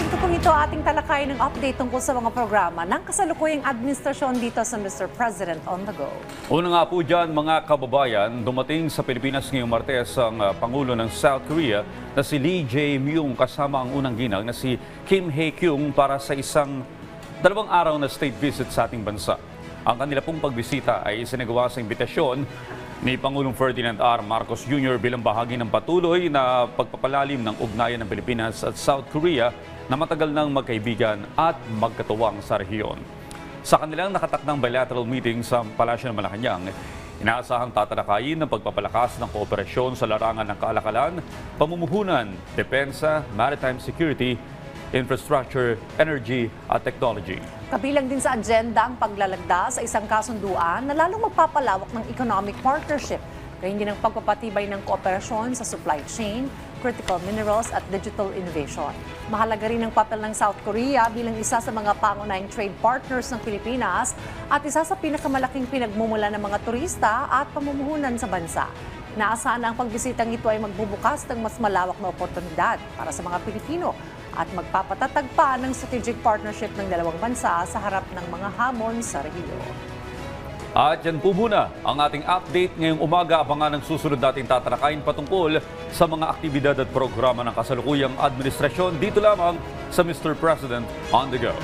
Narito po ito ating talakay ng update tungkol sa mga programa ng kasalukuyang administrasyon dito sa Mr. President on the Go. Una nga po dyan mga kababayan, dumating sa Pilipinas ngayong Martes ang Pangulo ng South Korea na si Lee Jae-myung kasama ang unang ginang na si Kim Hae-kyung para sa isang 2 araw na state visit sa ating bansa. Ang kanila pong pagbisita ay isinagawa sa imbitasyon ni Pangulong Ferdinand R. Marcos Jr. bilang bahagi ng patuloy na pagpapalalim ng ugnayan ng Pilipinas at South Korea na matagal nang magkaibigan at magkatuwang sa rehiyon. Sa kanilang nakatakdang bilateral meeting sa Palasyo ng Malacanang, inaasahang tatalakayin ng pagpapalakas ng kooperasyon sa larangan ng kalakalan, pamumuhunan, depensa, maritime security, infrastructure, energy at technology. Kabilang din sa agenda ang paglalagda sa isang kasunduan na lalong magpapalawak ng economic partnership, gayon din ang pagpapatibay ng kooperasyon sa supply chain, critical minerals at digital innovation. Mahalaga rin ang papel ng South Korea bilang isa sa mga pangunahing trade partners ng Pilipinas at isa sa pinakamalaking pinagmumula ng mga turista at pamumuhunan sa bansa. Naasahan na ang pagbisitang ito ay magbubukas ng mas malawak na oportunidad para sa mga Pilipino at magpapatatag pa ng strategic partnership ng dalawang bansa sa harap ng mga hamon sa rehiyon. At yan po muna ang ating update ngayong umaga. Abangan ang susunod nating tatalakayin patungkol sa mga aktibidad at programa ng kasalukuyang administrasyon dito lamang sa Mr. President on the Go.